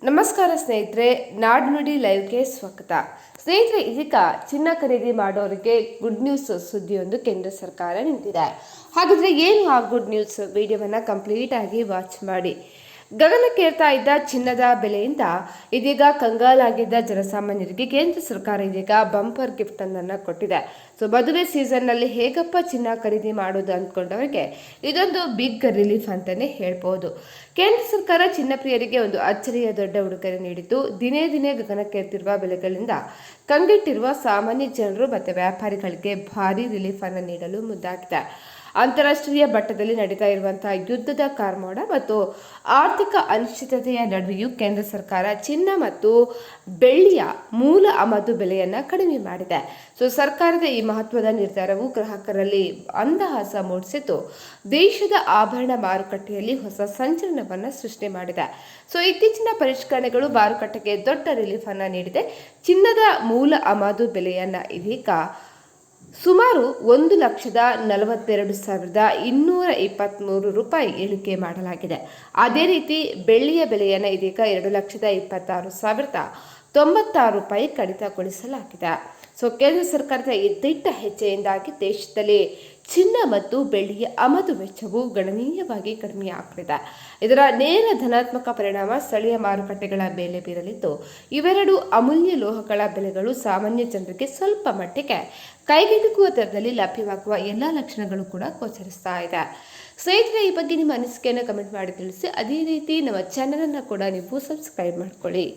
ನಮಸ್ಕಾರ ಸ್ನೇಹಿತರೆ, ನಾಡುನುಡಿ ಲೈವ್ಗೆ ಸ್ವಾಗತ. ಸ್ನೇಹಿತರೆ, ಇದೀಗ ಚಿನ್ನ ಖರೀದಿ ಮಾಡೋರಿಗೆ ಗುಡ್ ನ್ಯೂಸ್ ಸುದ್ದಿಯೊಂದು ಕೇಂದ್ರ ಸರ್ಕಾರ ನೀಡಿದೆ. ಹಾಗಾದರೆ ಏನು ಆ ಗುಡ್ ನ್ಯೂಸ್? ವಿಡಿಯೋವನ್ನು ಕಂಪ್ಲೀಟ್ ಆಗಿ ವಾಚ್ ಮಾಡಿ. ಗಗನಕ್ಕೇರ್ತಾ ಇದ್ದ ಚಿನ್ನದ ಬೆಲೆಯಿಂದ ಇದೀಗ ಕಂಗಾಲಾಗಿದ್ದ ಜನಸಾಮಾನ್ಯರಿಗೆ ಕೇಂದ್ರ ಸರ್ಕಾರ ಇದೀಗ ಬಂಪರ್ ಗಿಫ್ಟ್ ಅನ್ನು ಕೊಟ್ಟಿದೆ. ಮದುವೆ ಸೀಸನ್ನಲ್ಲಿ ಹೇಗಪ್ಪ ಚಿನ್ನ ಖರೀದಿ ಮಾಡೋದು ಅಂದ್ಕೊಂಡವರಿಗೆ ಇದೊಂದು ಬಿಗ್ ರಿಲೀಫ್ ಅಂತಾನೆ ಹೇಳ್ಬೋದು. ಕೇಂದ್ರ ಸರ್ಕಾರ ಚಿನ್ನ ಪ್ರಿಯರಿಗೆ ಒಂದು ಅಚ್ಚರಿಯ ದೊಡ್ಡ ಉಡುಗೊರೆ ನೀಡಿದ್ದು, ದಿನೇ ದಿನೇ ಗಗನಕ್ಕೇರ್ತಿರುವ ಬೆಲೆಗಳಿಂದ ಕಂಗೆಟ್ಟಿರುವ ಸಾಮಾನ್ಯ ಜನರು ಮತ್ತು ವ್ಯಾಪಾರಿಗಳಿಗೆ ಭಾರಿ ರಿಲೀಫ್ ಅನ್ನು ನೀಡಲು ಮುಂದಾಗಿದೆ. ಅಂತಾರಾಷ್ಟ್ರೀಯ ಮಟ್ಟದಲ್ಲಿ ನಡೀತಾ ಇರುವಂತಹ ಯುದ್ಧದ ಕಾರ್ಮೋಡ ಮತ್ತು ಆರ್ಥಿಕ ಅನಿಶ್ಚಿತತೆಯ ನಡುವೆಯೂ ಕೇಂದ್ರ ಸರ್ಕಾರ ಚಿನ್ನ ಮತ್ತು ಬೆಳ್ಳಿಯ ಮೂಲ ಆಮದು ಬೆಲೆಯನ್ನು ಕಡಿಮೆ ಮಾಡಿದೆ. ಸರ್ಕಾರದ ಈ ಮಹತ್ವದ ನಿರ್ಧಾರವು ಗ್ರಾಹಕರಲ್ಲಿ ಮಂದಹಾಸ ಮೂಡಿಸಿದ್ದು, ದೇಶದ ಆಭರಣ ಮಾರುಕಟ್ಟೆಯಲ್ಲಿ ಹೊಸ ಸಂಚಲನವನ್ನು ಸೃಷ್ಟಿ ಮಾಡಿದೆ. ಇತ್ತೀಚಿನ ಪರಿಷ್ಕರಣೆಗಳು ಮಾರುಕಟ್ಟೆಗೆ ದೊಡ್ಡ ರಿಲೀಫ್ ಅನ್ನು ನೀಡಿದೆ. ಚಿನ್ನದ ಮೂಲ ಆಮದು ಬೆಲೆಯನ್ನು ಇದೀಗ ಸುಮಾರು 1,42,223 ರೂಪಾಯಿ ಇಳಿಕೆ ಮಾಡಲಾಗಿದೆ. ಅದೇ ರೀತಿ ಬೆಳ್ಳಿಯ ಬೆಲೆಯನ್ನು ಇದೀಗ 2,26,096 ರೂಪಾಯಿ ಕಡಿತಗೊಳಿಸಲಾಗಿದೆ. ಕೇಂದ್ರ ಸರ್ಕಾರದ ಈ ದಿಟ್ಟ ಹೆಜ್ಜೆಯಿಂದಾಗಿ ದೇಶದಲ್ಲಿ ಚಿನ್ನ ಮತ್ತು ಬೆಳ್ಳಿಯ ಆಮದು ವೆಚ್ಚವು ಗಣನೀಯವಾಗಿ ಕಡಿಮೆಯಾಗಲಿದೆ. ಇದರ ನೇರ ಧನಾತ್ಮಕ ಪರಿಣಾಮ ಸ್ಥಳೀಯ ಮಾರುಕಟ್ಟೆಗಳ ಮೇಲೆ ಬೀರಲಿದ್ದು, ಇವೆರಡು ಅಮೂಲ್ಯ ಲೋಹಗಳ ಬೆಲೆಗಳು ಸಾಮಾನ್ಯ ಜನರಿಗೆ ಸ್ವಲ್ಪ ಮಟ್ಟಿಗೆ ಕೈಗೆಟುಕುವ ದರದಲ್ಲಿ ಲಭ್ಯವಾಗುವ ಎಲ್ಲ ಲಕ್ಷಣಗಳು ಕೂಡ ಗೋಚರಿಸ್ತಾ ಇದೆ. ಸ್ನೇಹಿತರೆ, ಈ ಬಗ್ಗೆ ನಿಮ್ಮ ಅನಿಸಿಕೆಯನ್ನು ಕಮೆಂಟ್ ಮಾಡಿ ತಿಳಿಸಿ. ಅದೇ ರೀತಿ ನಮ್ಮ ಚಾನಲನ್ನು ಕೂಡ ನೀವು ಸಬ್ಸ್ಕ್ರೈಬ್ ಮಾಡ್ಕೊಳ್ಳಿ.